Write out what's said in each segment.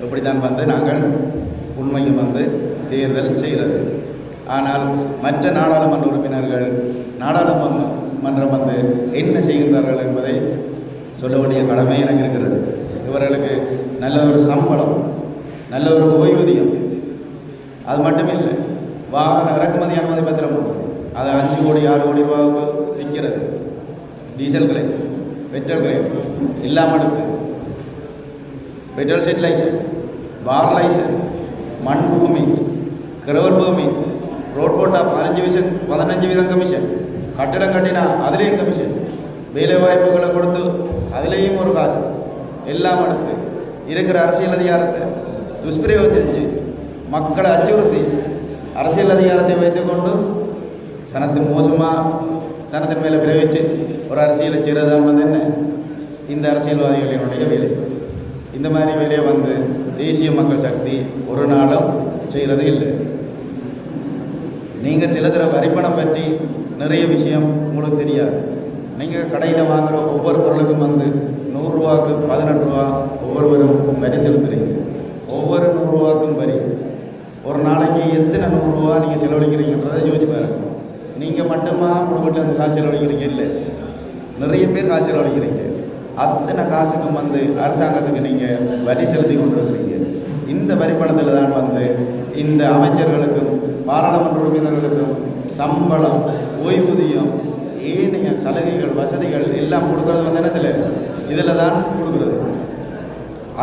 இப்படி தான் வந்து நாங்கள் உண்மையும் வந்து தேர்தல் செய்கிறது. ஆனால் மற்ற நாடாளுமன்ற உறுப்பினர்கள் நாடாளுமன்றம் வந்து என்ன செய்கின்றார்கள் என்பதை சொல்ல வேண்டிய கடமை எனக்கு இருக்கிறது. இவர்களுக்கு நல்ல ஒரு சம்பளம், நல்ல ஒரு ஓய்வூதியம், அது மட்டும் இல்லை, வாகன இறக்குமதி அனுமதி பத்திரம் அது 5 கோடி 6 கோடி ரூபாவுக்கு விற்கிறது. டீசல் கிளைம், பெட்ரோல் கிளைம் எல்லாம் எடுத்து பெட்ரோல் செட் லைசன்ஸ், பார் லைசன்ஸ், மண் பெர்மிட், கிரவல் பெர்மிட், ரோட் போட்டால் 15% கமிஷன், கட்டிடம் கட்டினா அதுலேயும் கமிஷன், வேலை வாய்ப்புகளை கொடுத்து அதுலேயும் ஒரு காசு, எல்லாம் எடுத்து இருக்கிற அரசியல் அதிகாரத்தை துஷ்பிரயோகம் செஞ்சு மக்களை அச்சுறுத்தி அரசியல் அதிகாரத்தை வைத்துக்கொண்டு சனத்தின் மேலே பிரயோகித்து ஒரு அரசியலை செய்கிறதான் வந்து என்ன இந்த அரசியல்வாதிகளினுடைய வேலை. இந்த மாதிரி வேலையை வந்து தேசிய மக்கள் சக்தி ஒரு நாளும் செய்கிறது இல்லை. நீங்கள் செலுத்துகிற வரிப்பணம் பற்றி நிறைய விஷயம் உங்களுக்கு தெரியாது. நீங்கள் கடையில் வாங்குகிற ஒவ்வொரு பொருளுக்கும் வந்து 100 ரூபாய்க்கு 18 ரூபா ஒவ்வொருவரும் வரி செலுத்துகிறீங்க. ஒவ்வொரு 100 ரூபாய்க்கும் வரி. ஒரு நாளைக்கு எத்தனை 100 ரூபா நீங்கள் செலவழிக்கிறீங்கன்றதை யோசிச்சு பாருங்க. நீங்கள் மட்டுமா உங்கள் வீட்டில் வந்து காசு செலவழிக்கிறீங்க இல்லை, நிறைய பேர் காசு செலவழிக்கிறீங்க. அத்தனை காசுக்கும் வந்து அரசாங்கத்துக்கு நீங்கள் வரி செலுத்தி கொண்டு இருக்கிறீங்க. இந்த வரிப்பணத்தில் தான் வந்து இந்த அமைச்சர்களுக்கும் பாராளுமன்ற உறுப்பினர்களுக்கும் சம்பளம், ஓய்வூதியம், ஏனைய சலுகைகள், வசதிகள் எல்லாம் கொடுக்கறது வந்து என்னத்தில் இதில் தான் கொடுக்குறது.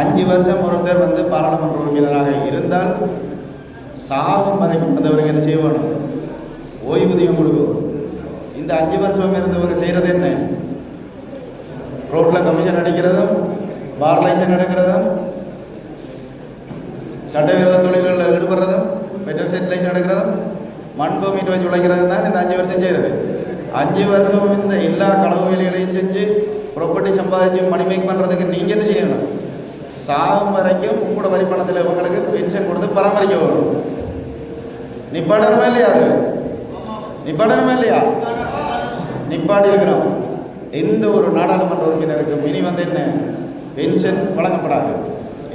5 வருஷம் ஒருத்தர் வந்து பாராளுமன்ற உறுப்பினராக இருந்தால் சாகும் வரைக்கும் வந்தவருக்கு என்ன செய்யணும்? ஓய்வூதியம் கொடுக்கும். இந்த 5 வருஷம் இருந்தவங்க செய்கிறது என்ன? ரோட்டில் கமிஷன் அடிக்கிறதும், பார் லைசன் எடுக்கிறதும், சட்டவிரோத தொழில்களில் ஈடுபடுறதும், பெட்ரோல் செட் லைசன் எடுக்கிறதும், மண் பெர்மிட் வச்சு உழைக்கிறதும் தான் இந்த 5 வருஷம் செய்கிறது. 5 வருஷம் இந்த எல்லா களவு வேலைகளையும் செஞ்சு ப்ராப்பர்ட்டி சம்பாதிச்சு மணி மேக் பண்ணுறதுக்கு நீங்கள் என்ன செய்யணும்? சாகும் வரைக்கும் உங்களோட வரிப்பணத்தில் உங்களுக்கு பென்ஷன் கொடுத்து பராமரிக்க வரும். நிப்பாட்டணுமா இல்லையா? அது நிப்பாட்டணுமா இல்லையா? நிப்பாட்டி இருக்கிறோம். எந்த ஒரு நாடாளுமன்ற உறுப்பினருக்கும் இனி வந்து என்ன பென்ஷன் வழங்கப்படாது.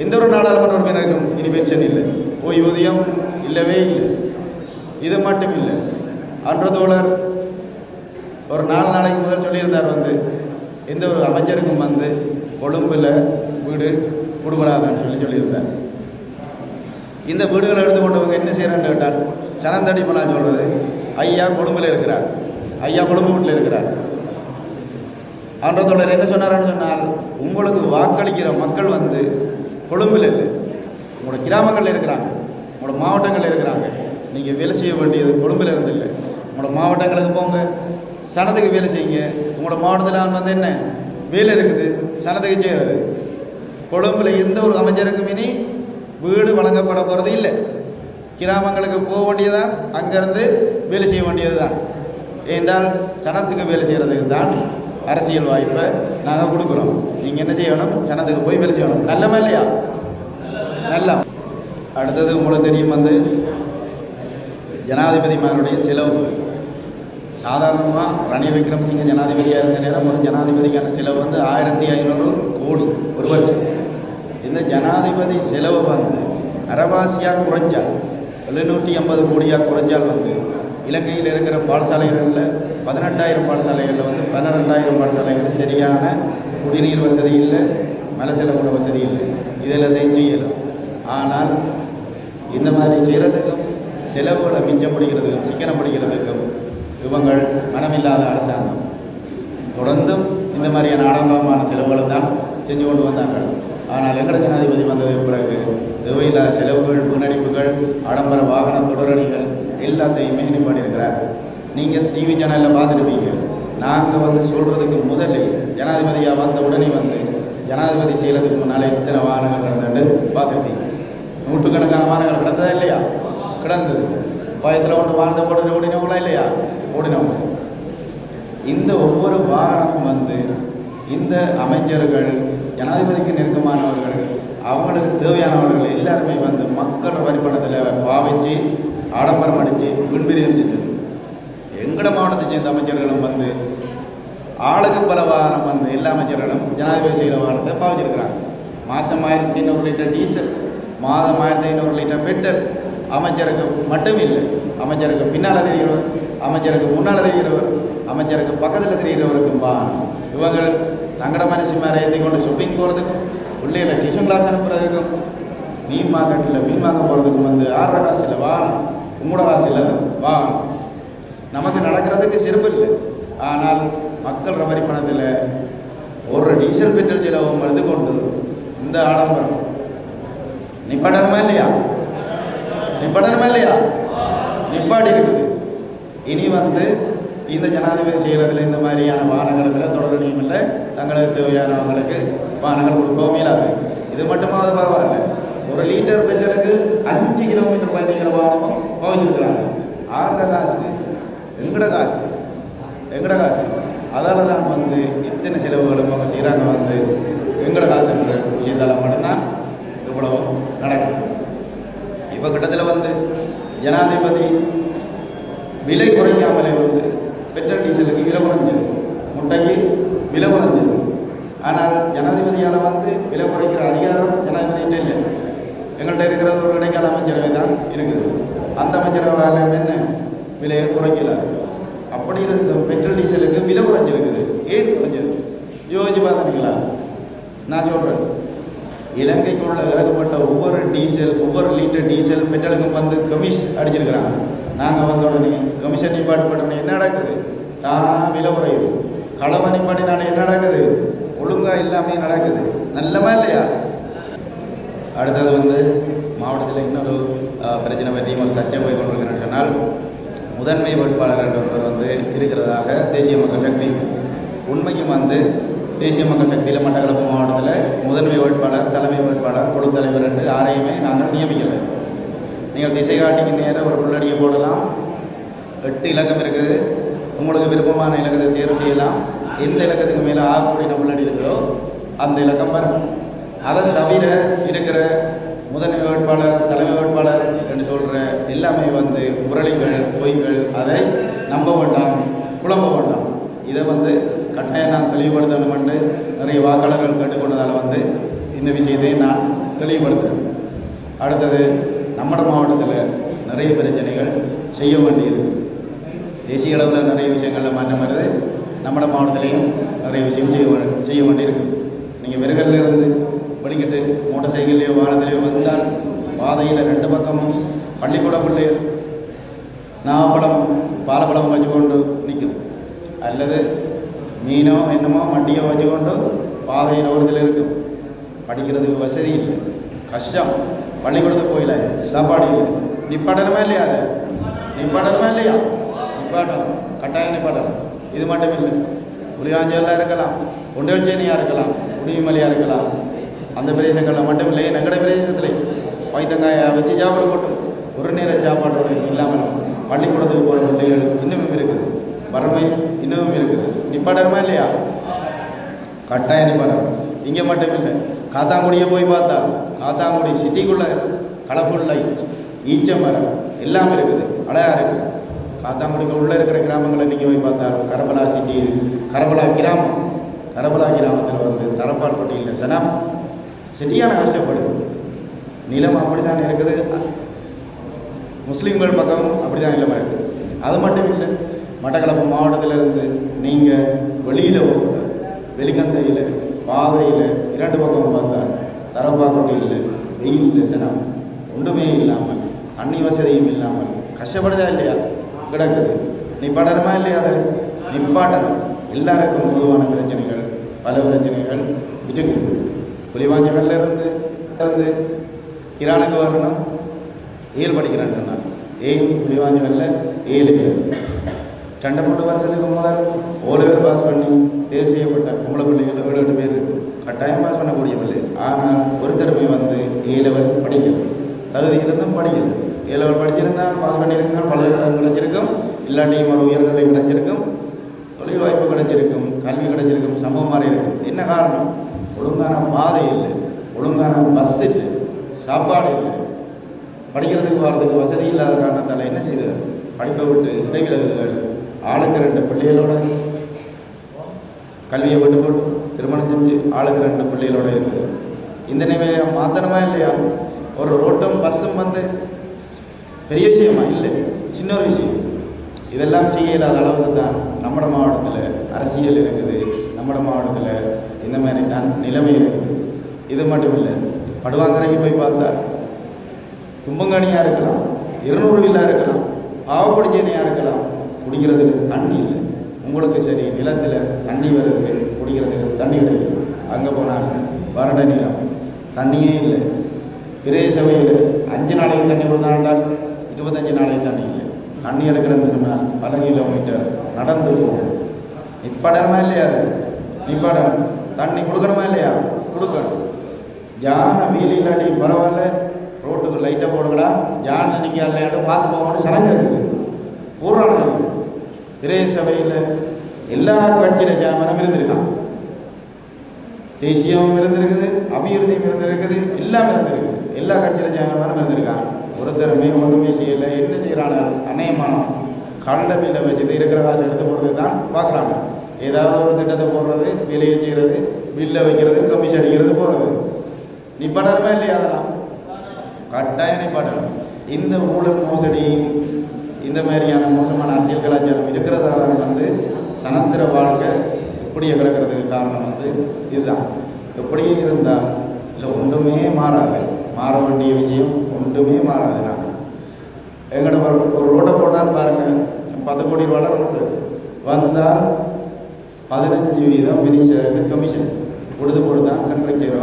எந்த ஒரு நாடாளுமன்ற உறுப்பினருக்கும் இனி பென்ஷன் இல்லை, ஓய்வூதியம் இல்லவே இல்லை. இது மட்டும் இல்லை, அன்று தோழர் ஒரு 4 நாளைக்கு முதல் சொல்லியிருந்தார் வந்து எந்த ஒரு அமைச்சருக்கும் வந்து கொழும்பில் வீடு கொடுக்கூடாதுன்னு சொல்லியிருந்தார். இந்த வீடுகளை எடுத்துக்கொண்டவங்க என்ன செய்கிறான்னு கேட்டால் சனந்தடி பண்ண சொல்கிறது, ஐயா கொழும்பில் இருக்கிறார், ஐயா கொழும்பு வீட்டில் இருக்கிறார். ஆன்றதோழர் என்ன சொன்னார்னு சொன்னால், உங்களுக்கு வாக்களிக்கிற மக்கள் வந்து கொழும்பில் இல்லை, உங்களோட கிராமங்களில் இருக்கிறாங்க, உங்களோட மாவட்டங்களில் இருக்கிறாங்க. நீங்கள் வேலை செய்ய வேண்டியது கொழும்பில் இருந்து இல்லை, உங்களோட மாவட்டங்களுக்கு போங்க, சனத்துக்கு வேலை செய்யுங்க. உங்களோட மாவட்டத்தில் வந்து என்ன வேலை இருக்குது, சனத்துக்கு செய்கிறது. கொழும்பில் எந்த ஒரு அமைச்சருக்கும் இனி வீடு வழங்கப்பட போகிறது இல்லை. கிராமங்களுக்கு போக வேண்டியதுதான், அங்கேருந்து வேலை செய்ய வேண்டியது தான். ஏனென்றால் சனத்துக்கு வேலை செய்கிறதுக்கு தான் அரசியல் வாய்ப்பை நாங்கள் கொடுக்குறோம். நீங்கள் என்ன செய்யணும்? சனத்துக்கு போய் வேலை செய்யணும். நல்லமா இல்லையா? நல்லா. அடுத்தது உங்களுக்கு தெரியும் வந்து ஜனாதிபதிமாருடைய செலவு. சாதாரணமாக ரணில் விக்ரமசிங்க ஜனாதிபதியாக இருந்த நேரம் ஒரு ஜனாதிபதிக்கான செலவு வந்து 1500 கோடி ஒரு வருஷம். இந்த ஜனாதிபதி செலவை வந்து அரைவாசியாக குறைஞ்சால் 750 கோடியாக குறைஞ்சால் வந்து இலங்கையில் இருக்கிற பாடசாலைகளில் 18,000 பாடசாலைகளில் வந்து 12,000 பாடசாலைகளில் சரியான குடிநீர் வசதி இல்லை, மலை செல்லக்கூட வசதி இல்லை. இதில் தான் செய்யலாம். ஆனால் இந்த மாதிரி செய்கிறதுக்கும் செலவுகளை மிச்சம் பிடிக்கிறதுக்கும் சிக்கனம் பிடிக்கிறதுக்கும் இவங்கள் மனமில்லாத அரசாங்கம் தொடர்ந்தும் இந்த மாதிரியான ஆடம்பரமான செலவுகளை தான் செஞ்சு கொண்டு வந்தாங்க. ஆனால் எங்கட ஜனாதிபதி வந்ததுக்கு பிறகு தேவையில்லாத செலவுகள், வீணடிப்புகள், ஆடம்பர வாகன தொடரணிகள் எல்லாத்தையுமே நிப்பாட்டியிருக்கிறார். நீங்கள் டிவி சேனலில் பார்த்துருப்பீங்க. நாங்கள் வந்து சொல்கிறதுக்கு முதல்ல ஜனாதிபதியாக வந்த உடனே வந்து ஜனாதிபதி செய்கிறதுக்கு முன்னால் எத்தனை வாகனங்கள் கிடந்துட்டு பார்த்துருப்பீங்க. நூற்றுக்கணக்கான வாகனங்கள் கிடந்ததா இல்லையா? கிடந்தது. பயத்தில் ஒன்று வாழ்ந்த போட்டு ஓடினவங்களா இல்லையா? ஓடினவங்க. இந்த ஒவ்வொரு வாகனமும் வந்து இந்த அமைச்சர்கள், ஜனாதிபதிக்கு நெருக்கமானவர்கள், அவங்களுக்கு தேவையானவர்கள் எல்லாருமே வந்து மக்கள் வரிப்பணத்தில் பாவிச்சு ஆடம்பரம் அடித்து விண்பிரியம் செஞ்சது. எங்கட மாவட்டத்தை சேர்ந்த அமைச்சர்களும் வந்து ஆளுக்கு பல வாகனம் வந்து எல்லா அமைச்சர்களும் ஜனாதிபதி செய்கிற வாகனத்தை பாவிச்சிருக்கிறாங்க. மாதம் 1500 லிட்டர் டீசல், மாதம் 1500 லிட்டர் பெட்ரோல். அமைச்சருக்கு மட்டும் இல்லை, அமைச்சருக்கு பின்னால் தெரிகிறவர், அமைச்சருக்கு முன்னால் தெரிகிறவர், அமைச்சருக்கு பக்கத்தில் தெரிகிறவருக்கும் இவங்கள் தங்கட மனசு மேலே ஏற்றி கொண்டு ஷாப்பிங் போகிறதுக்கும், பிள்ளைகளை டியூஷன் கிளாஸ் அனுப்புறதுக்கும், மீன் மார்க்கெட்டில் மீன் வாங்க போகிறதுக்கும் 6 காசில் வாகனம், உங்களோட காசில் வாகனம். நமக்கு நடக்கிறதுக்கு சிறப்பு இல்லை. ஆனால் மக்கள் ரவரி பணத்தில் ஒரு டீசல் பெட்ரோல் செலவும் எடுத்துக்கொண்டு இந்த ஆடம்பரம் நிப்பாட்டணுமா இல்லையா? நிப்பாட்டணுமா இல்லையா? நிப்பாட்டி இருக்குது. இனி இந்த ஜனாதிபதி செய்கிறதுல இந்த மாதிரியான வாகனங்களுக்கில் தொடரணியும் இல்லை. தங்களுக்கு தேவையானவங்களுக்கு வாகனங்கள் கொடுக்கவும் இல்லாது. இது மட்டுமாவது பரவாயில்ல. 1 லிட்டர் பெட்ரோலுக்கு 5 கிலோமீட்டர் பயணிக்கிற வாகனமும் பகுதிருக்கிறாங்க. 6 காசு எங்கட காசு, எங்கட காசு. அதால் தான் இத்தனை செலவுகளும் அவங்க செய்கிறாங்க. எங்கட காசுன்ற விஷயத்தால் மட்டும்தான் இவ்வளவு நடக்குது. இப்போ கிட்டத்தில் ஜனாதிபதி விலை குறைக்காமலே பெட்ரோல் டீசலுக்கு விலை குறைஞ்சது, முட்டைக்கு விலை குறைஞ்சது. ஆனால் ஜனாதிபதியால் விலை குறைக்கிற அதிகாரம் ஜனாதிபதிகிட்ட இல்லை. எங்கள்கிட்ட இருக்கிறது ஒரு இடைக்கால அமைச்சரவை தான் இருக்குது. அந்த அமைச்சரவையால் என்ன விலையை குறைக்கல. அப்படி இருந்த பெட்ரோல் டீசலுக்கு விலை குறைஞ்சிருக்குது. ஏன் குறைஞ்சது யோசிச்சு பார்த்தீங்களா? நான் சொல்கிறேன், இலங்கைக்குள்ள இறக்கப்பட்ட ஒவ்வொரு லிட்டர் டீசல் பெட்ரோலுக்கும் கமிஷ் அடிச்சிருக்கிறாங்க. நாங்கள் உடனே கமிஷன் நிப்பாட்டுப்பட்டோன்னே என்ன நடக்குது? தானாக விலை குறையுது. களவை நிப்பாட்டினால என்ன நடக்குது? ஒழுங்காக எல்லாமே நடக்குது. நல்லமா இல்லையா? அடுத்தது மாவட்டத்தில் இன்னொரு பிரச்சனை பற்றியும் ஒரு சர்ச்சை போய் கொண்டிருக்கிறேன் சொன்னால், முதன்மை வேட்பாளர் என்றவர் இருக்கிறதாக தேசிய மக்கள் சக்தி. உண்மைக்கும் தேசிய மக்கள் சக்தியில் மட்டக்களப்பு மாவட்டத்தில் முதன்மை வேட்பாளர், தலைமை வேட்பாளர், குழு தலைவர் என்று யாரையுமே நாங்கள் நியமிக்கலை. நீங்கள் திசை காட்டிக்கு நேரம் ஒரு புள்ளடியை போடலாம். 8 இலக்கம் இருக்குது. உங்களுக்கு விருப்பமான இலக்கத்தை தேர்வு செய்யலாம். எந்த இலக்கத்துக்கு மேலே ஆகக்கூடிய புள்ளடி இருக்கிறோ அந்த இலக்கம் வரும். அதை தவிர இருக்கிற முதன்மை வேட்பாளர், தலைமை வேட்பாளர் என்று சொல்கிற எல்லாமே முரளிகள், பொய்கள். அதை நம்ப வேண்டாம், குழம்ப வேண்டாம். இதை கட்டாயம் நான் தெளிவுபடுத்தணும் என்று நிறைய வாக்காளர்கள் கேட்டுக்கொண்டதால் இந்த விஷயத்தை நான் தெளிவுபடுத்துகிறேன். அடுத்தது, நம்ம மாவட்டத்தில் நிறைய பிரச்சனைகள் செய்ய வேண்டியிருக்கு. தேசிய அளவில் நிறைய விஷயங்களில் மாற்றம் வருது. நம்ம மாவட்டத்திலையும் நிறைய விஷயம் செய்ய வேண்டியிருக்கு. நீங்கள் விறகல்லிருந்து படிக்கிட்டு மோட்டார் சைக்கிள்லேயோ வாகனத்திலேயோ வந்தால் பாதையில் 2 பக்கமும் பள்ளிக்கூட பிள்ளைகள் நாவப்பழம் பாலப்பழம் வச்சுக்கொண்டு நிற்கும், அல்லது மீனோ என்னமோ மட்டியோ வச்சுக்கொண்டு பாதையில் ஓரத்தில் இருக்கும். படிக்கிறதுக்கு வசதி இல்லை, கஷ்டம். பள்ளிக்கூடத்துக்கு போயில சாப்பாடு இல்லை. நிப்பாட்டணுமா இல்லையா? அதை நிப்பாட்டணுமா இல்லையா? நிப்பாட்டணும், கட்டாயம் நிப்பாட்டணும். இது மட்டும் இல்லை, புளியாஞ்சல்லாம் இருக்கலாம், ஒன்றல்சேனியாக இருக்கலாம், குடிமலையாக இருக்கலாம். அந்த பிரதேசங்களில் மட்டும் இல்லை, எங்கட பிரதேசத்துலேயும் பைத்தங்காயை வச்சு சாப்பாடு போட்டு ஒரு நேர சாப்பாட்டோட இல்லாமல் பள்ளிக்கூடத்துக்கு போகிற பிள்ளைகள் இன்னமும் இருக்குது. வறுமை இன்னமும் இருக்குது. நிப்பாட்டணுமா இல்லையா? கட்டாயம் நிப்பாட்டணும். இங்கே மட்டும் இல்லை, காத்தாங்குடியை போய் பார்த்தா காத்தாங்குடி சிட்டிக்குள்ளே கலர்ஃபுல் லைட், ஈச்ச மரம் எல்லாம் இருக்குது, அழகாக இருக்குது. காத்தாங்குடிக்கு உள்ளே இருக்கிற கிராமங்களை நீங்கள் போய் பார்த்தாலும் கரபலா சிட்டி, கரபலா கிராமத்தில் தரப்பால் பட்டியலில் சனம் சரியான கஷ்டப்படுது. நிலம் அப்படி தான் இருக்குது. முஸ்லீம்கள் பக்கம் அப்படி தான் நிலமாக இருக்குது. அது மட்டும் இல்லை, மட்டக்களப்பு மாவட்டத்திலிருந்து நீங்கள் வெளியில் போகக்கூடாது. வெளிக்கந்தையில் பாதையில் 2 பக்கம் பார்த்தால் தரப்பாக்கொட்டியில் வெயில் சனம் ஒன்றுமே இல்லாமல், தண்ணி வசதியும் இல்லாமல் கஷ்டப்படுதா இல்லையா? கிடக்குது. நிப்பாட்டணுமா இல்லையா? அதை நிப்பாட்டணும். எல்லாருக்கும் பொதுவான பிரச்சனைகள், பல பிரச்சனைகள் இருக்குது. புலிவாஞ்சகல்ல இருந்து கிரானுக்கு வரணும். 7 படிக்கிறேன் சொன்னார். புலிவாஞ்சகல்ல 7 பேர் 2-3 வருஷத்துக்கு முதல் ஓலவர் பாஸ் பண்ணி தேர்வு செய்யப்பட்ட பொம்பளை பிள்ளைகள் 7-8 பேர் இருக்குது. கட்டாயம் பாஸ் பண்ணக்கூடிய பிள்ளை. ஆனால் ஒருத்தருமே A-level படிக்கல. தகுதி இருந்தும் படிக்கல. A-level படிச்சிருந்தால் பாஸ் பண்ணியிருந்தால் பல்கலைக்கழகம் கிடைச்சிருக்கும், இல்லாட்டியும் ஒரு உயர்நிலை கிடைச்சிருக்கும், தொழில் வாய்ப்பு கிடைச்சிருக்கும், கல்வி கிடைச்சிருக்கும், சமூகம் மாறி இருக்கும். என்ன காரணம்? ஒழுங்கான பாதை இல்லை, ஒழுங்கான பஸ் இல்லை, சாப்பாடு இல்லை, படிக்கிறதுக்கு வர்றதுக்கு வசதி இல்லாத காரணத்தால் என்ன செய்யுது? படிப்பை விட்டு இடைவிலகுகள். ஆளுக்கு 2 பிள்ளைகளோட கல்வியை விட்டு போட்டு திருமணம் செஞ்சு ஆளுக்கு 2 பிள்ளைகளோட இருக்குது. இந்த நிலைமையை மாற்றணுமா இல்லையா? ஒரு ரோட்டும் பஸ்ஸும் வந்து பெரிய விஷயமா இல்லை, சின்ன ஒரு விஷயம். இதெல்லாம் செய்ய இல்லாத அளவுக்கு தான் நம்ம மாவட்டத்தில் அரசியல் இருக்குது, நம்ம மாவட்டத்தில் இந்த மாதிரி தான் நிலைமை இருக்குது. இது மட்டும் இல்லை, படுவாங்கரைக்கு போய் பார்த்தா தும்பங்கனியாக இருக்கலாம், 200 வில்லாக இருக்கலாம், பாவப்படிச்சேனையாக இருக்கலாம், குடிக்கிறதுக்கு தண்ணி இல்லை. உங்களுக்கு சரி நிலத்தில் தண்ணி வருது, குடிக்கிறதுக்கு தண்ணி கிடையாது. அங்கே போனால் வறண்ட நிலம், தண்ணியே இல்லை. பிரதேச சபையில் 5 நாளைக்கு தண்ணி கொடுத்தாண்டால் 25 நாளைக்கு தண்ணி இல்லை. தண்ணி எடுக்கிறேன்னு சொன்னால் பல கிலோமீட்டர் நடந்து போகும். நிப்பாடணுமா இல்லையா? அது நிப்பாடணும். தண்ணி கொடுக்கணுமா இல்லையா? கொடுக்கணும். ஜான வீல் இல்லாட்டி பரவாயில்ல, ரோட்டுக்கு லைட்டாக போடுங்கடா, ஜான் நிற்க இல்லையாட்டு பார்த்து போகணும். சடங்கு இருக்குது, பூர்வாணம். பிரதேச சபையில் எல்லா கட்சியில் ஜாமனும் இருந்திருக்கான். தேசியமும் இருந்திருக்குது, அபிவிருத்தியும் இருந்திருக்குது, எல்லாம் இருந்திருக்குது. எல்லா கட்சியில் ஜாமனும் இருந்திருக்கான். ஒருத்தருமே ஒன்றுமே செய்யலை. என்ன செய்கிறாங்க? அநேகமானம் கடலை வச்சுட்டு இருக்கிற காசு எடுத்து போடுறது தான் பார்க்குறாங்க. ஏதாவது ஒரு திட்டத்தை போடுறது, விலையை செய்கிறது, பில்லை வைக்கிறது, கமிஷன் அடிக்கிறது, போகிறது. நிப்பாடணுமா இல்லையா? அதெல்லாம் கட்டாயம் நிப்பாடணும். இந்த ஊழல் மோசடி, இந்த மாதிரியான மோசமான அரசியல் கலாச்சாரம் இருக்கிறதால வந்து சனத்திர வாழ்க்கை இப்படியே கிடக்கிறதுக்கு காரணம் வந்து இதுதான். எப்படியே இருந்தால் இல்லை ஒன்றுமே மாறாது. மாற வேண்டிய விஷயம் ஒன்றுமே மாறாது. நாங்கள் எங்கள்கிட்ட ஒரு ரோட்டை போட்டால் பாருங்கள், 10 கோடி ரூபாய் ரோட்டு வந்தால் 15% மினிஷருக்கு கமிஷன் கொடுத்து தான் கண்ட்ரக்டர்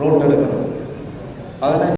ரோட் எடுக்கணும். 15